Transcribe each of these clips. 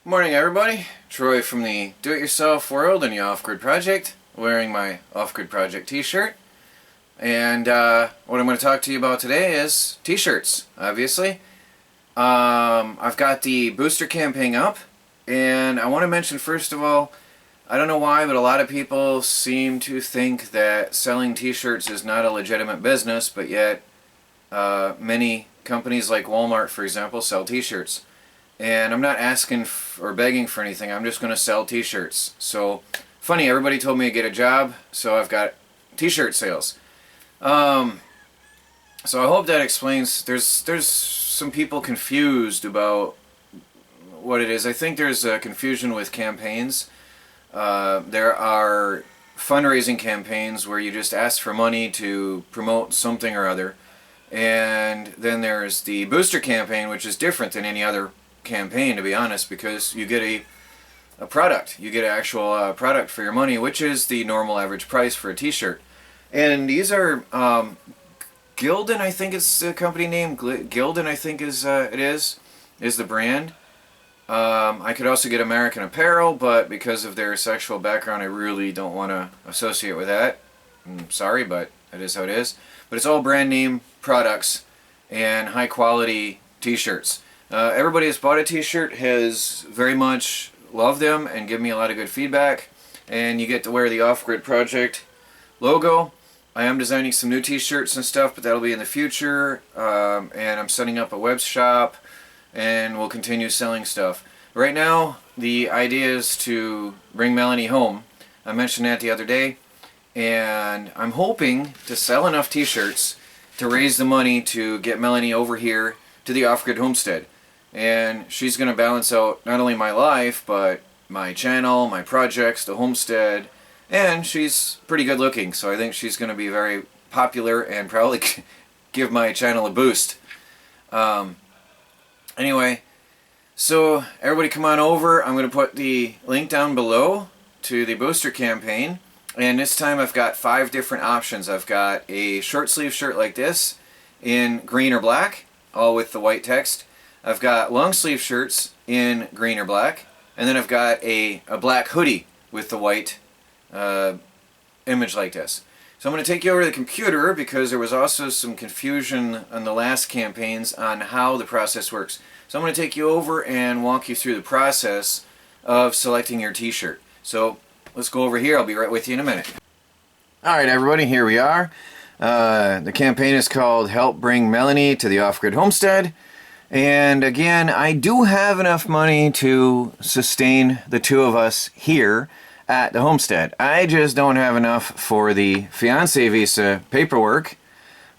Morning everybody, Troy from the Do-It-Yourself World and the Off Grid Project, wearing my Off Grid Project t-shirt. And what I'm going to talk to you about today is t-shirts, obviously. I've got the booster campaign up, and I want to mention first of all, I don't know why, but a lot of people seem to think that selling t-shirts is not a legitimate business, but yet many companies like Walmart, for example, sell t-shirts. And I'm not asking or begging for anything, I'm just going to sell t-shirts. So, funny, everybody told me to get a job, so I've got t-shirt sales. So I hope that explains, there's some people confused about what it is. I think there's a confusion with campaigns. There are fundraising campaigns where you just ask for money to promote something or other. And then there's the booster campaign, which is different than any other campaign, to be honest, because you get a product. You get an actual product for your money, which is the normal average price for a t-shirt. And these are Gildan, I think it's the company name. Gildan, I think is the brand. I could also get American Apparel, but because of their sexual background, I really don't want to associate with that. I'm sorry, but that is how it is. But it's all brand name products and high quality t-shirts. Everybody that's bought a t-shirt has very much loved them and given me a lot of good feedback. And you get to wear the Off Grid Project logo. I am designing some new t-shirts and stuff, but that'll be in the future. And I'm setting up a web shop, and we'll continue selling stuff. Right now, the idea is to bring Melanie home. I mentioned that the other day. And I'm hoping to sell enough t-shirts to raise the money to get Melanie over here to the Off Grid Homestead. And she's going to balance out not only my life, but my channel, my projects, the homestead, and she's pretty good looking, so I think she's going to be very popular and probably give my channel a boost. Anyway, so everybody come on over. I'm going to put the link down below to the booster campaign, and this time I've got 5 different options. I've got a short sleeve shirt like this in green or black, all with the white text. I've got long sleeve shirts in green or black, and then I've got a black hoodie with the white image like this. So I'm going to take you over to the computer because there was also some confusion on the last campaigns on how the process works. So I'm going to take you over and walk you through the process of selecting your t-shirt. So let's go over here. I'll be right with you in a minute. Alright everybody, here we are. The campaign is called Help Bring Melanie to the Off Grid Homestead. And again, I do have enough money to sustain the two of us here at the homestead. I just don't have enough for the Fiance Visa paperwork,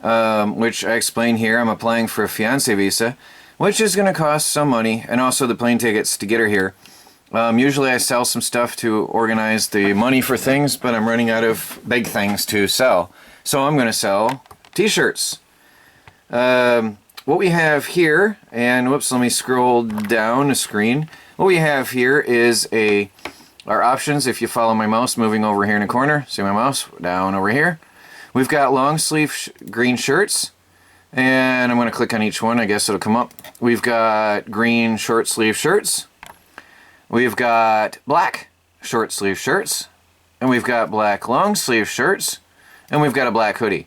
which I explain here. I'm applying for a Fiance Visa, which is going to cost some money, and also the plane tickets to get her here. Usually I sell some stuff to organize the money for things, but I'm running out of big things to sell. So I'm going to sell t-shirts. What we have here, and whoops, let me scroll down the screen. What we have here is our options. If you follow my mouse moving over here in the corner, see my mouse down over here. We've got long sleeve green shirts, and I'm going to click on each one. I guess it'll come up. We've got green short sleeve shirts. We've got black short sleeve shirts, and we've got black long sleeve shirts, and we've got a black hoodie.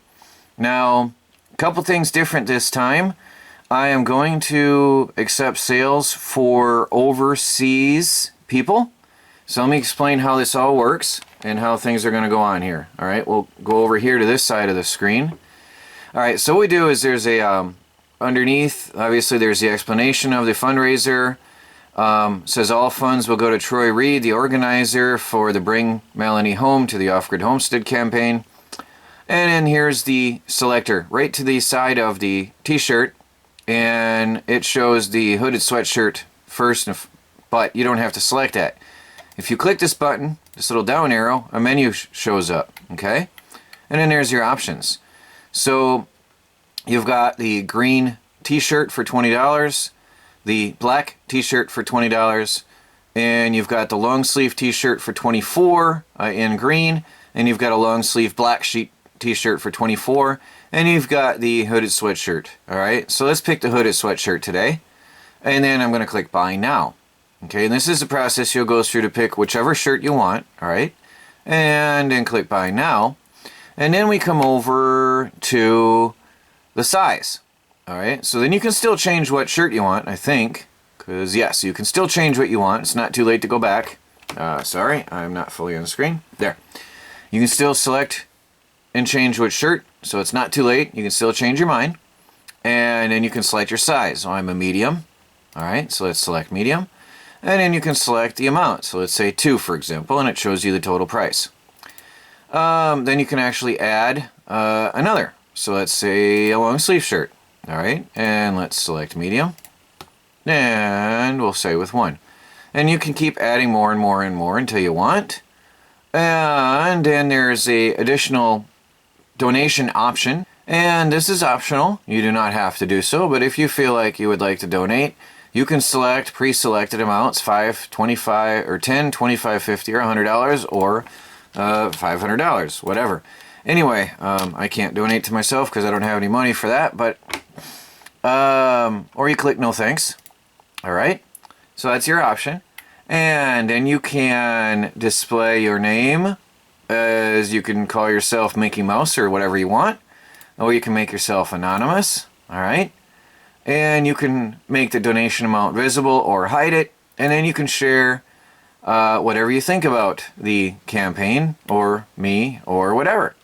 Now, a couple things different this time. I am going to accept sales for overseas people. So let me explain how this all works and how things are going to go on here. Alright, we'll go over here to this side of the screen. Alright, so what we do is there's a, underneath, obviously there's the explanation of the fundraiser. Says all funds will go to Troy Reed, the organizer for the Bring Melanie Home to the Off Grid Homestead campaign. And then here's the selector right to the side of the t-shirt, and it shows the hooded sweatshirt first, but you don't have to select that. If you click this button, this little down arrow, a menu shows up, okay? And then there's your options. So you've got the green t-shirt for $20, the black t-shirt for $20, and you've got the long sleeve t-shirt for $24 in green, and you've got a long sleeve black t-shirt for $24, and you've got the hooded sweatshirt. Alright, so let's pick the hooded sweatshirt today, and then I'm going to click buy now. Okay, and this is the process you'll go through to pick whichever shirt you want, all right? And then click Buy Now. And then we come over to the size, all right? So then you can still change what shirt you want, I think, because yes, you can still change what you want. It's not too late to go back. Sorry, I'm not fully on the screen. There. You can still select and change what shirt, so it's not too late. You can still change your mind. And then you can select your size. So I'm a medium, all right? So let's select medium. And then you can select the amount. So let's say 2, for example, and it shows you the total price. Then you can actually add another. So let's say a long sleeve shirt. All right, and let's select medium. And we'll say with 1. And you can keep adding more and more and more until you want. And then there's a additional donation option. And this is optional. You do not have to do so, but if you feel like you would like to donate, you can select pre-selected amounts, $5, $25, or $10, $25, $50, or $100, or $500, whatever. Anyway, I can't donate to myself because I don't have any money for that, but, or you click no thanks. All right, so that's your option. And then you can display your name as you can call yourself Mickey Mouse or whatever you want, or you can make yourself anonymous. All right. And you can make the donation amount visible or hide it, and then you can share whatever you think about the campaign or me or whatever.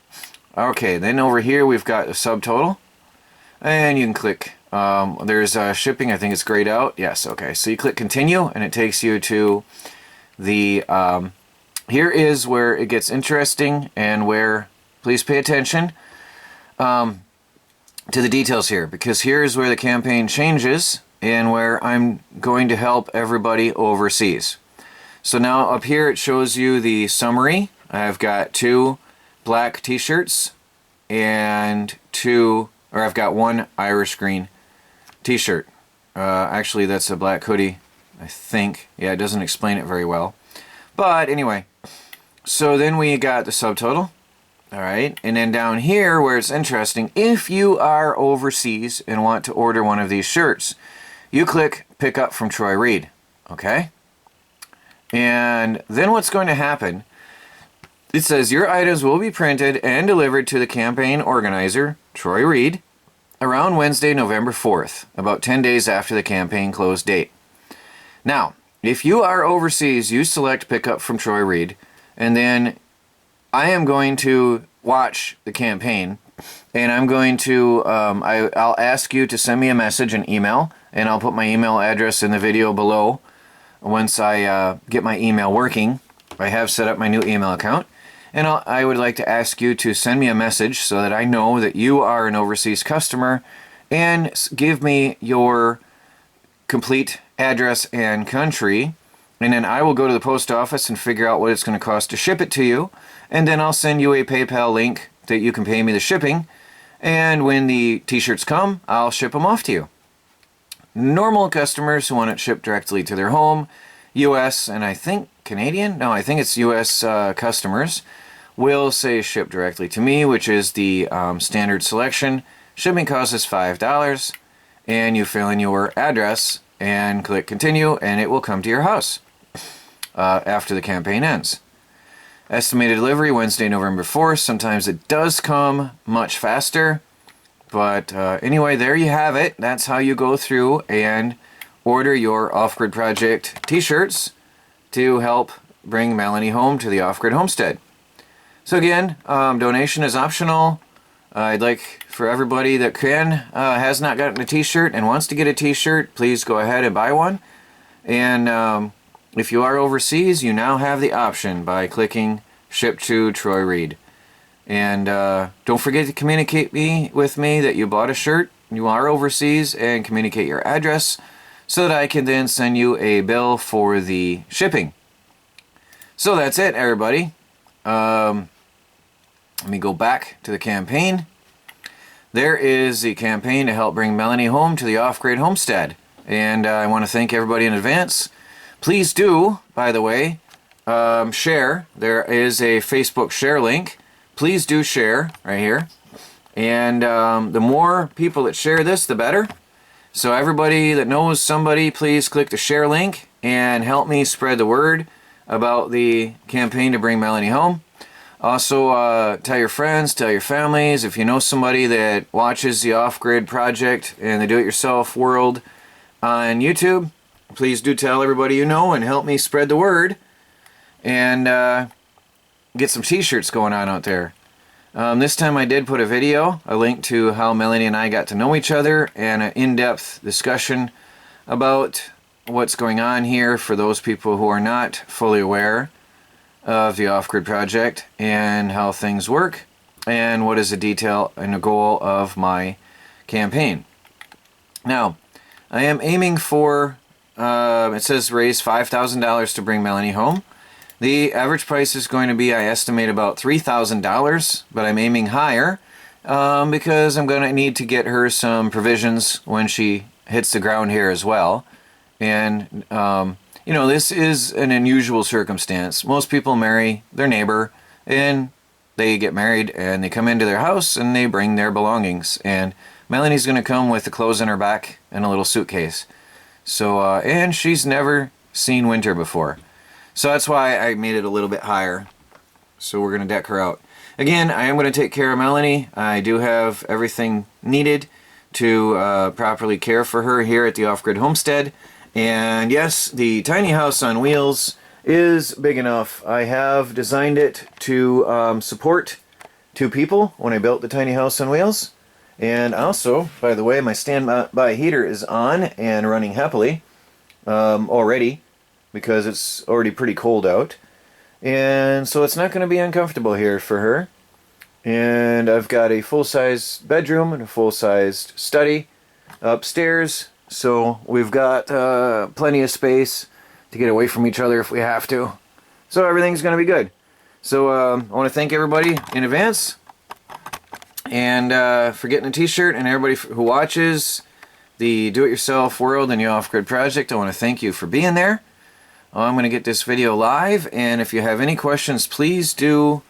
Okay, then over here we've got a subtotal, and you can click, there's shipping, I think it's grayed out. Yes, okay, so you click continue, and it takes you to the, here is where it gets interesting, and where, please pay attention to the details here, because here's where the campaign changes and where I'm going to help everybody overseas. So now up here it shows you the summary. I've got 2 black t-shirts and I've got 1 Irish green t-shirt. Actually that's a black hoodie, I think. Yeah, it doesn't explain it very well. But anyway, so then we got the subtotal. All right, and then down here where it's interesting, if you are overseas and want to order one of these shirts, you click pick up from Troy Reed, okay? And then what's going to happen, it says your items will be printed and delivered to the campaign organizer, Troy Reed, around Wednesday, November 4th, about 10 days after the campaign close date. Now, if you are overseas, you select pick up from Troy Reed, and then I am going to watch the campaign, and I'm going to, I'll ask you to send me a message, an email, and I'll put my email address in the video below once I get my email working. I have set up my new email account, and I would like to ask you to send me a message so that I know that you are an overseas customer, and give me your complete address and country, and then I will go to the post office and figure out what it's going to cost to ship it to you. And then I'll send you a PayPal link that you can pay me the shipping. And when the t-shirts come, I'll ship them off to you. Normal customers who want it shipped directly to their home, US and I think Canadian? No, I think it's US customers, will say ship directly to me, which is the standard selection. Shipping cost is $5. And you fill in your address and click continue, and it will come to your house after the campaign ends. Estimated delivery Wednesday, November 4th. Sometimes it does come much faster. But anyway, there you have it. That's how you go through and order your Off Grid Project t-shirts to help bring Melanie home to the Off Grid Homestead. So again, donation is optional. I'd like for everybody that has not gotten a t-shirt and wants to get a t-shirt, please go ahead and buy one. And if you are overseas, you now have the option by clicking Ship to Troy Reed. And don't forget to communicate with me that you bought a shirt, you are overseas, and communicate your address so that I can then send you a bill for the shipping. So that's it, everybody. Let me go back to the campaign. There is the campaign to help bring Melanie home to the Off Grid Homestead. And I want to thank everybody in advance. Please do, by the way, share. There is a Facebook share link. Please do share right here. And the more people that share this, the better. So everybody that knows somebody, please click the share link and help me spread the word about the campaign to bring Melanie home. Also, tell your friends, tell your families. If you know somebody that watches the Off Grid project and the do-it-yourself world on YouTube, please do tell everybody you know and help me spread the word and get some t-shirts going on out there. This time I did put a video, a link to how Melanie and I got to know each other, and an in-depth discussion about what's going on here for those people who are not fully aware of the Off Grid project and how things work and what is the detail and the goal of my campaign. Now, I am aiming for, it says raise $5,000 to bring Melanie home. The average price is going to be, I estimate, about $3,000, but I'm aiming higher because I'm going to need to get her some provisions when she hits the ground here as well. And, you know, this is an unusual circumstance. Most people marry their neighbor and they get married and they come into their house and they bring their belongings. And Melanie's going to come with the clothes on her back and a little suitcase. So, and she's never seen winter before. So that's why I made it a little bit higher. So we're going to deck her out. Again, I am going to take care of Melanie. I do have everything needed to properly care for her here at the Off Grid Homestead. And yes, the tiny house on wheels is big enough. I have designed it to support 2 people when I built the tiny house on wheels. And also, by the way, my standby heater is on and running happily already, because it's already pretty cold out. And so it's not going to be uncomfortable here for her. And I've got a full-size bedroom and a full-sized study upstairs. So we've got plenty of space to get away from each other if we have to. So everything's going to be good. So I want to thank everybody in advance. And for getting a t-shirt, and everybody who watches the do-it-yourself world and the Off Grid project, I want to thank you for being there. I'm going to get this video live, and if you have any questions, please do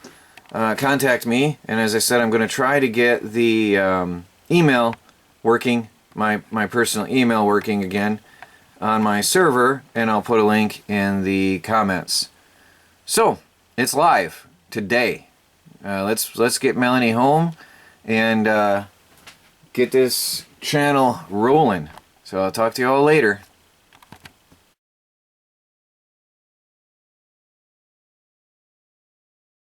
contact me. And as I said, I'm going to try to get the email working, my personal email working again on my server, and I'll put a link in the comments. So, it's live today. Let's get Melanie home and get this channel rolling. So I'll talk to you all later.